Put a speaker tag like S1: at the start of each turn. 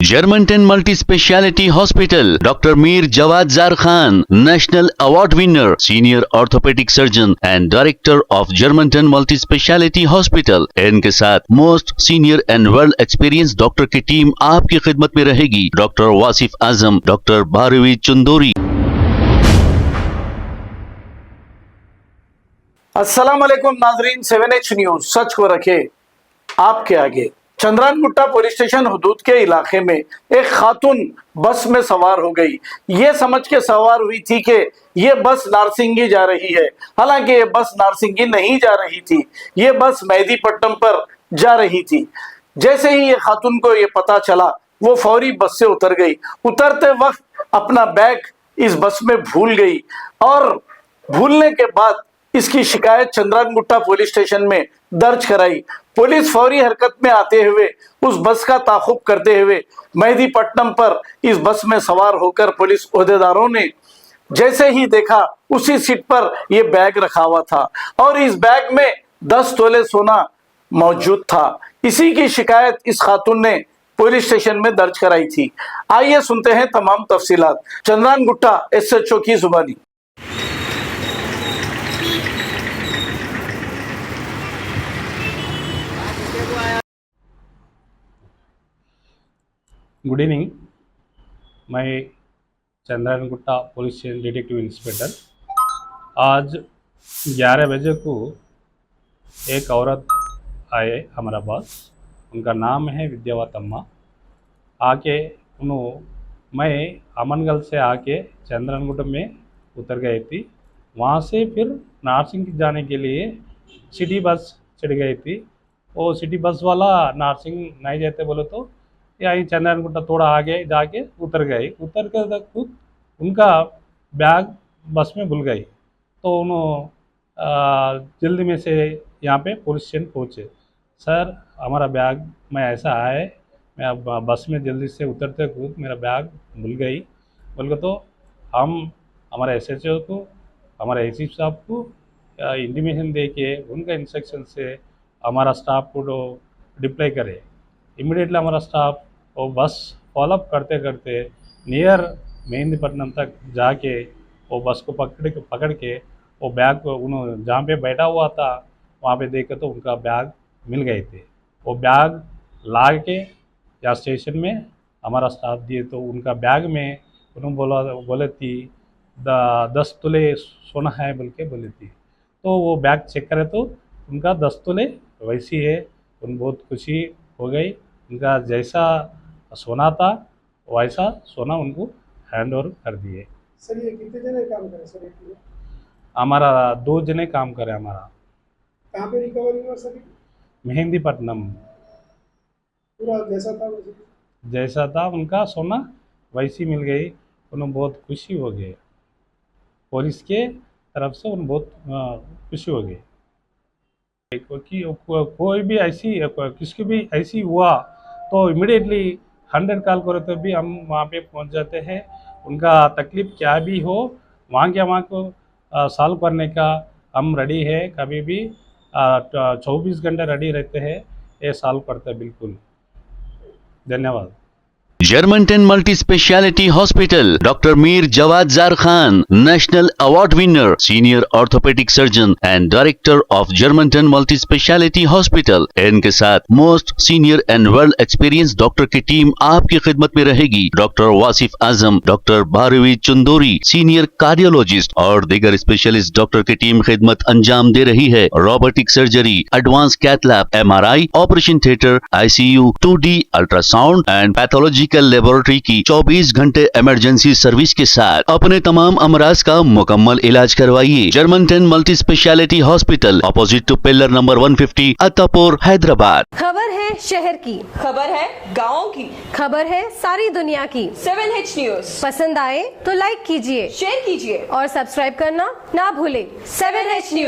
S1: Germantown Multi Speciality Hospital, Dr. Mir Jawad Zar Khan, National Award winner, Senior Orthopedic Surgeon and Director of Germantown Multi Speciality Hospital। इनके साथ most senior and world experience doctor की team आपकी खिदमत में रहेगी। Doctor Wasif Azam, doctor Bharvi Chandori.
S2: अस्सलाम वालेकुम नाजरीन, 7H न्यूज सच को रखे आपके आगे। चंद्रानगुट्टा पुलिस स्टेशन हुदूद के इलाके में एक खातून बस में सवार हो गई। ये समझ के सवार हुई थी कि ये बस नारसिंगी जा रही है, हालांकि ये बस नारसिंगी नहीं जा रही थी, ये बस मेहदीपट्टनम पर जा रही थी। जैसे ही ये खातून को ये पता चला, वो फौरी बस से उतर गई। उतरते वक्त अपना बैग इस बस में भूल गई और भूलने के बाद इसकी शिकायत चंद्रानगुट्टा पुलिस स्टेशन में दर्ज कराई। पुलिस फौरी हरकत में आते हुए उस बस का ताक़ुब करते हुए मेहदीपट्टनम पर इस बस में सवार होकर पुलिस ओहदेदारों ने जैसे ही देखा, उसी सीट पर यह बैग रखा हुआ था और इस बैग में 10 तोले सोना मौजूद था। इसी की शिकायत इस खातून ने पुलिस स्टेशन में दर्ज कराई थी। आइए सुनते हैं तमाम तफसीलात चंद्रानगुट्टा SHO की जुबानी।
S3: गुड इवनिंग, मैं Chandrayangutta police station detective inspector. आज 11 बजे को एक औरत आए हमारा पास, उनका नाम है विद्यावतम्मा। आके मैं अमनगल से आके चंद्रानगुट्टा में उतर गई थी। वहाँ से फिर नारसिंग जाने के लिए सिटी बस चढ़ गई थी। वो सिटी बस वाला नारसिंग नहीं जाते बोले तो यही चंद्रानगुट्टा थोड़ा आगे जाके उतर गई। उतर कर तक उनका बैग बस में भूल गई, तो उन्होंने जल्दी में से यहाँ पे पुलिस स्टेशन पहुँचे। सर, हमारा बैग मैं ऐसा आए, मैं अब बस में जल्दी से उतरते खुद मेरा बैग भूल गई बोल के, तो हम हमारे SHO को, हमारे ACP साहब को इंटीमेशन दे के उनका इंस्ट्रक्शन से हमारा स्टाफ को डिप्लाई करे। इमीडिएटली हमारा स्टाफ वो बस फॉलोअप करते करते नियर मेहदीपट्टनम तक जाके वो बस को पकड़ के वो बैग को उन्होंने जहाँ पे बैठा हुआ था वहाँ पे देखे तो उनका बैग मिल गए थे। वो बैग ला के या स्टेशन में हमारा स्टाफ दिए, तो उनका बैग में उन्होंने बोले थी 10 तोले सोना है बोल के बोली थी। तो वो बैग चेक करे तो उनका 10 तोले वैसी है। उन बहुत खुशी हो गई। उनका जैसा सोना था वैसा सोना उनको हैंड ओवर कर दिए।
S4: सर, ये कितने जने काम करे सर?
S3: हमारा 2 जने काम करे। हमारा
S4: कहाँ पे रिकवरी हुआ सर?
S3: मेहदीपट्टनम।
S4: पूरा
S3: जैसा था उनका सोना वैसी मिल गई। उन्हें बहुत खुशी हो गए। पुलिस के तरफ से उन्हें बहुत खुशी हो गई कि कोई भी ऐसी किसकी भी ऐसी हुआ तो इमिडिएटली 100 कॉल करो तो भी हम वहाँ पे पहुँच जाते हैं। उनका तकलीफ क्या भी हो वहाँ को सॉल्व करने का हम रेडी है। कभी भी 24 घंटे रेडी रहते हैं, ये सॉल्व करते हैं बिल्कुल। धन्यवाद।
S1: Germantown Multi Speciality Hospital, Dr. Mir Jawad Zar Khan, National Award winner, Senior Orthopedic Surgeon and Director of Germantown Multi Speciality Hospital। इनके साथ most senior and world experience doctor की टीम आपकी खिदमत में रहेगी। Doctor Wasif Azam, doctor Bharvi Chandori, senior cardiologist और दीगर specialist doctor की टीम खिदमत अंजाम दे रही है। Robotic surgery, advance cath lab, MRI, operation theatre, ICU, 2D ultrasound and pathology laboratory की 24 घंटे इमरजेंसी सर्विस के साथ अपने तमाम अमराज का मुकम्मल इलाज करवाइए। Germanten multi speciality hospital, opposite to pillar number 150, Attapur, Hyderabad.
S5: खबर है शहर की,
S6: खबर है गाँव की,
S5: खबर है सारी दुनिया की।
S6: 7H न्यूज
S5: पसंद आए तो लाइक कीजिए,
S6: शेयर कीजिए
S5: और सब्सक्राइब करना ना भूले।
S6: 7H news.